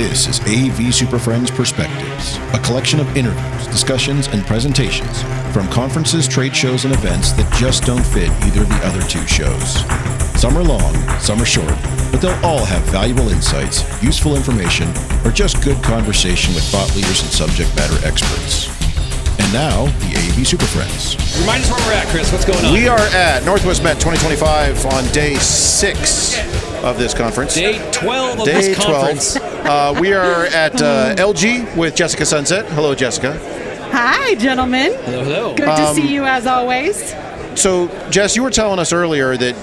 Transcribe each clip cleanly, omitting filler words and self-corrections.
This is AV SuperFriends Perspectives, a collection of interviews, discussions, and presentations from conferences, trade shows, and events that just don't fit either of the other two shows. Some are long, some are short, but they'll all have valuable insights, useful information, or just good conversation with thought leaders and subject matter experts. And now, the AV SuperFriends. Remind us where we're at, Chris. What's going on? We are at NWMET 2025 on day 6 of this conference. Day 12 of this conference. We are at LG with Jessica Sunset. Hello, Jessica. Hi, gentlemen. Hello, hello. Good to see you as always. So, Jess, you were telling us earlier that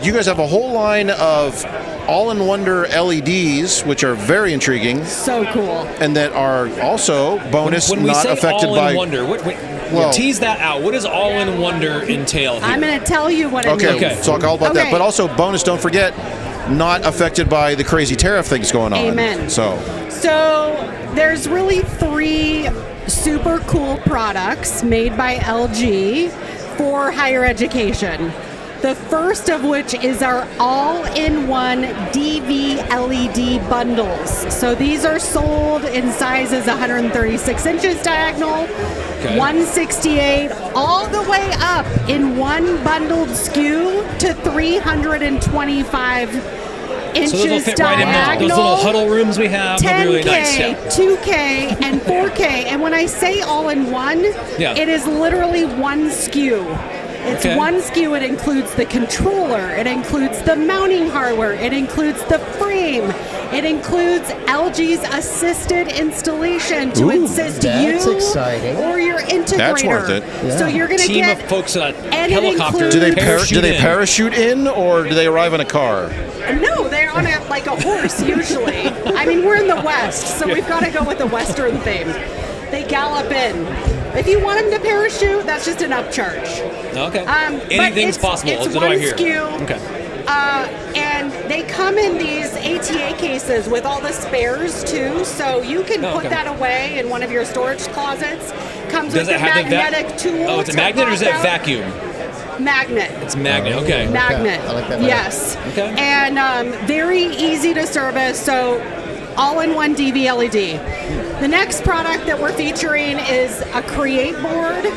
you guys have a whole line of all-in-wonder LEDs, which are very intriguing. So cool. And that are also bonus, when we not say affected by... all-in-wonder, well, tease that out. What does all-in-wonder entail here? I'm going to tell you what it means. Okay, talk all about that. But also, bonus, don't forget, not affected by the crazy tariff things going on. Amen. So there's really 3 super cool products made by LG for higher education. The first of which is our all-in-one DV LED bundles. So these are sold in sizes 136 inches diagonal, 168, all the way up in one bundled SKU to 325 inches so those will fit diagonal. right in those little huddle rooms we have. 10K, really nice. 2K, and 4K. And when I say all-in-one, it is literally one SKU. It's one SKU. It includes the controller. It includes the mounting hardware. It includes the frame. It includes LG's assisted installation to assist you or your integrator. That's worth it. Yeah. So you're going to get a team of folks on a helicopter. Do they parachute in, or do they arrive in a car? No, they're on a horse usually. I mean, we're in the West, so we've got to go with the Western theme. They gallop in. If you want them to parachute, that's just an upcharge. Okay. Anything's possible. It's one SKU. Okay. And they come in these ATA cases with all the spares too, so you can put that away in one of your storage closets. Comes with a magnetic tool. Oh, it's a magnet or is it vacuum? Magnet. It's magnet. Okay. Magnet. I like that. Yes. Okay. And very easy to service. So all-in-one DV LED. The next product that we're featuring is a CreateBoard.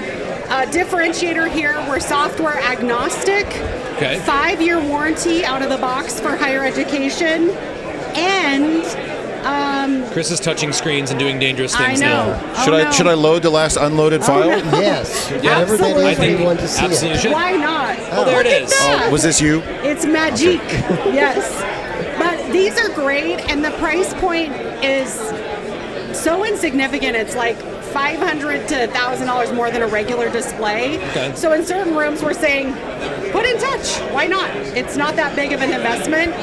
Differentiator here, we're software agnostic. Okay. 5-year warranty out of the box for higher education. And Chris is touching screens and doing dangerous things I know. now. Should I load the last unloaded file? No. Yes. Yeah, Whatever that I is, think we want to see absolutely it. should. Why not? Oh, there it is. Oh, was this you? It's magic. Yes. But these are great, and the price point is so insignificant. It's like $500 to $1,000 more than a regular display. Okay. So in certain rooms, we're saying, put in touch. Why not? It's not that big of an investment.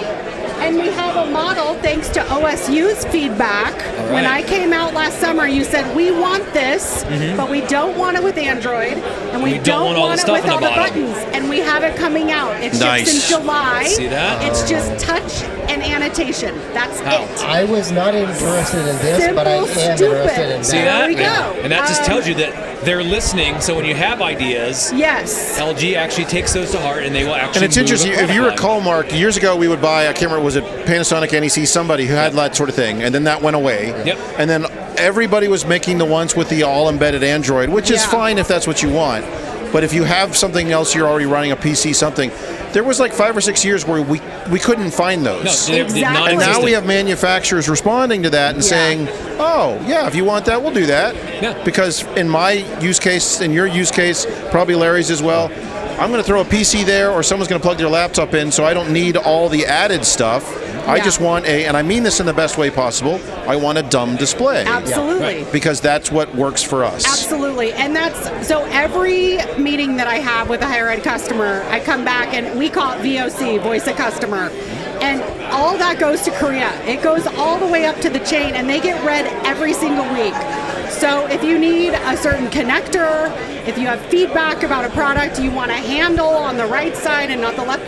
And we have a model, thanks to OSU's feedback. Right. When I came out last summer, you said, we want this, but we don't want it with Android, and we don't want it with all the buttons. And we have it coming out. It ships in July. See that? It's just touch and annotation. That's it. I was not interested in this, but I am interested in that. See that? There we go. And that just tells you that they're listening. So when you have ideas, yes, LG actually takes those to heart, and they will actually. And it's interesting. If you recall, Mark, years ago we would buy, I can't remember, was it Panasonic, NEC, somebody who had that sort of thing, and then that went away. Yep. And then everybody was making the ones with the all-embedded Android, which is fine if that's what you want. But if you have something else, you're already running a PC, something. There was like 5 or 6 years where we couldn't find those. No, exactly. And now we have manufacturers responding to that and saying, oh, yeah, if you want that, we'll do that. Yeah. Because in my use case, in your use case, probably Larry's as well, I'm going to throw a PC there or someone's going to plug their laptop in, so I don't need all the added stuff. I just want and I mean this in the best way possible, I want a dumb display. Absolutely. Because that's what works for us. Absolutely. And that's, so every meeting that I have with a higher ed customer, I come back and we call it VOC, voice of customer. And all that goes to Korea. It goes all the way up to the chain, and they get read every single week. So if you need a certain connector, if you have feedback about a product, you want a handle on the right side and not the left,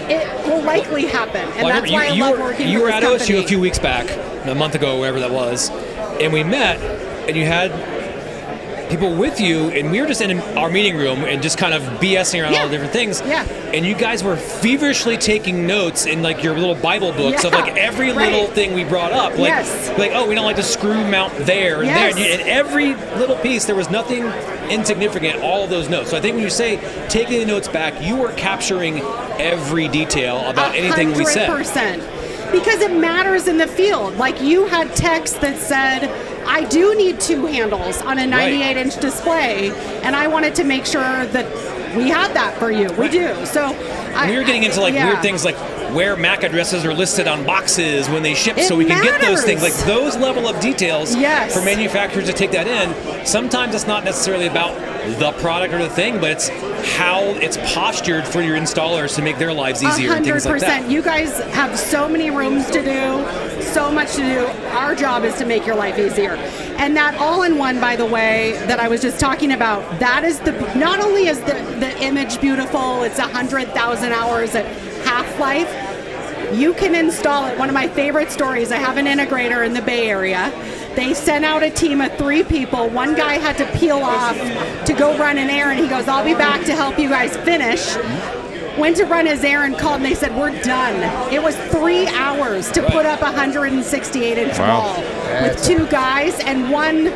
it will likely happen. And that's why I love working with this company. You were at OSU a few weeks back, a month ago, wherever that was, and we met, and you had people with you, and we were just in our meeting room and just kind of BSing around all the different things. Yeah. And you guys were feverishly taking notes in like your little Bible books of like every little thing we brought up. Like, like, oh, we don't like to screw mount there and there. And every little piece, there was nothing insignificant, all of those notes. So I think when you say taking the notes back, you were capturing every detail about anything we said. 100%. Because it matters in the field. Like you had text that said, I do need 2 handles on a 98-inch display, and I wanted to make sure that we had that for you. We do. So we were getting into like weird things like where MAC addresses are listed on boxes when they ship, so we can get those things, like those level of details for manufacturers to take that in. Sometimes it's not necessarily about the product or the thing, but it's how it's postured for your installers to make their lives easier and things like that. 100%. You guys have so many rooms to do, so much to do. Our job is to make your life easier. And that all-in-one, by the way, that I was just talking about, that is not only is the image beautiful, it's 100,000 hours at half-life, you can install it. One of my favorite stories, I have an integrator in the Bay Area. They sent out a team of 3 people. One guy had to peel off to go run an errand. He goes, I'll be back to help you guys finish. Went to run his errand, called, and they said, we're done. It was 3 hours to put up a 168-inch wall with 2 guys and one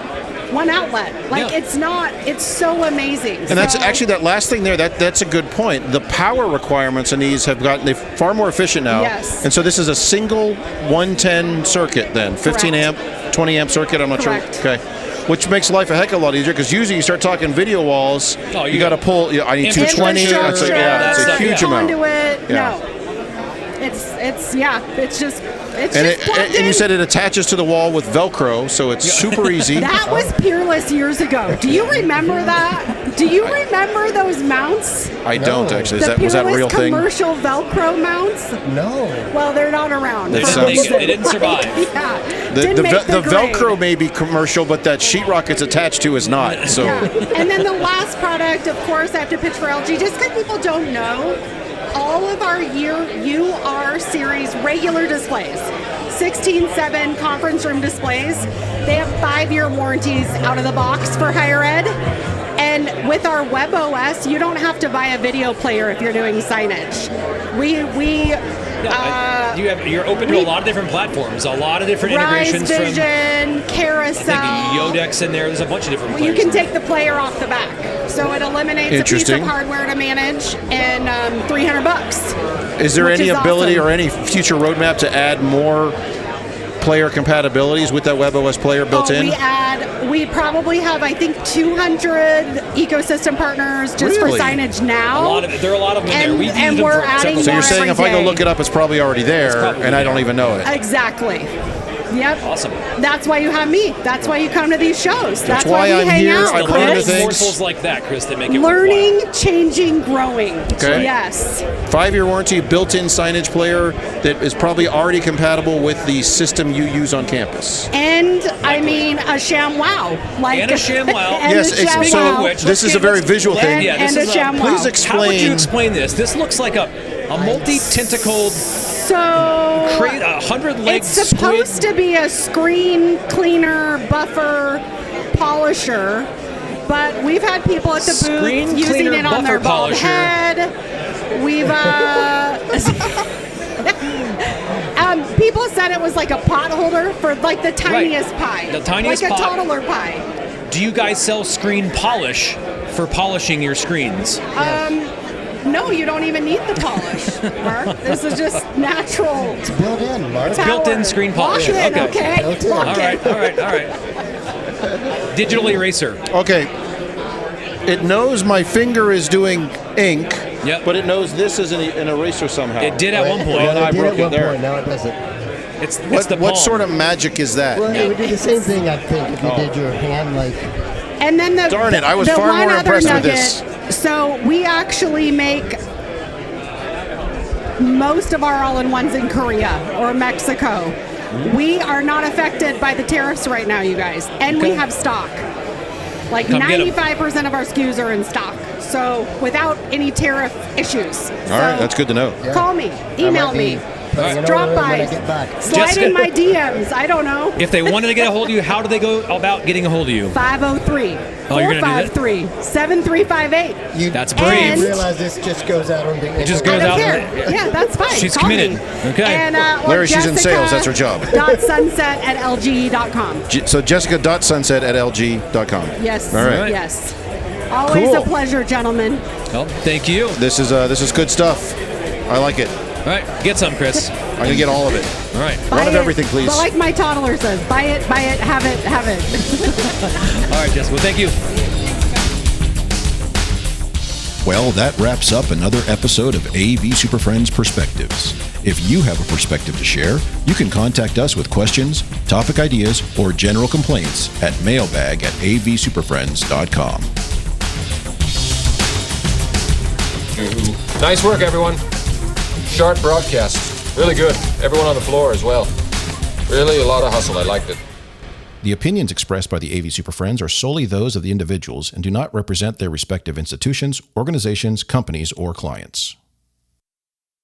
outlet. Like it's so amazing. And that's actually that last thing there, that's a good point. The power requirements in these they're far more efficient now. Yes. And so this is a single 110 circuit then, 15 amp, 20 amp circuit, I'm not sure. Okay. Which makes life a heck of a lot easier, because usually you start talking video walls, you got to pull, I need 220. It's a huge amount. It's just and you said it attaches to the wall with Velcro, so it's super easy. That was Peerless years ago. Do you remember that? Do you remember those mounts? I don't actually. Was that a real thing? Commercial Velcro mounts? No. Well, they're not around. They didn't survive. The Velcro may be commercial, but that sheetrock it's attached to is not. So. And then the last product, of course, I have to pitch for LG, just because people don't know. All of our UR series regular displays, 16:7 conference room displays, they have 5-year warranties out of the box for higher ed. And with our web OS, you don't have to buy a video player if you're doing signage. You're open to a lot of different platforms, a lot of different integrations Rise Vision, from Carousel. I think Yodex in there. There's a bunch of different players. You can take the player off the back, so it eliminates a piece of hardware to manage and $300. Is there any ability or any future roadmap to add more player compatibilities with that WebOS player built in? We probably have, I think, 200 ecosystem partners just for signage now. There are a lot of them in there. And we're adding more. So you're saying if I go look it up, it's probably already there, I don't even know it. Exactly. Yep. Awesome. That's why you have me. That's why you come to these shows. That's why we I'm hang here. out, I learn Chris. Morsels like that, Chris, that make it learning, worthwhile. changing, growing. Okay. Yes. 5-year warranty, built-in signage player that is probably already compatible with the system you use on campus. And I mean a ShamWow. And a ShamWow. Yes. So this is a very visual thing. Yeah, and a ShamWow. Please explain. How would you explain this? This looks like a multi-tentacled. So 100-legged it's supposed to be a screen cleaner, buffer, polisher, but we've had people at the booth using it on their bald head. We've people said it was like a pot holder for like the tiniest pie, the tiniest like a pot. toddler pie. Do you guys sell screen polish for polishing your screens? No, you don't even need the polish, Mark. This is just natural. It's built in, Mark. It's built-in screen polish. Lock in, okay? All right. Digital eraser. Okay. It knows my finger is doing ink, but it knows this is an eraser somehow. It did at one point. And I broke it there. Point, now it doesn't. It's the what palm. sort of magic is that? Well, it would do the same thing, I think, if you did your hand like. And then darn it, I was far more impressed with this. So we actually make most of our all-in-ones in Korea or Mexico. We are not affected by the tariffs right now, you guys, and we have stock. Like 95% of our SKUs are in stock, so without any tariff issues. All right, that's good to know. Call me, email me. letting you know Drop when by. I get back. Slide in my DMs. I don't know. If they wanted to get a hold of you, how do they go about getting a hold of you? 503 Oh, you're gonna do that? 453 7358. That's You brave. realize this just goes out on the It just I goes don't out. care. Yeah, that's fine. She's Call committed. me. Okay. And, Larry, she's in sales. That's her job. .sunset@lge.com. So jessica.sunset@lg.com. Yes. All right. Yes. Always Cool. a pleasure, gentlemen. Well, thank you. This is good stuff. I like it. All right, get some, Chris. I'm gonna get all of it. All right. Buy One of it. everything, please. But like my toddler says, buy it, have it, have it. All right, Jess. Well, thank you. Well, that wraps up another episode of AV SuperFriends Perspectives. If you have a perspective to share, you can contact us with questions, topic ideas, or general complaints at mailbag@avsuperfriends.com. Nice work, everyone. Sharp broadcast. Really good. Everyone on the floor as well. Really a lot of hustle. I liked it. The opinions expressed by the AV SuperFriends are solely those of the individuals and do not represent their respective institutions, organizations, companies, or clients.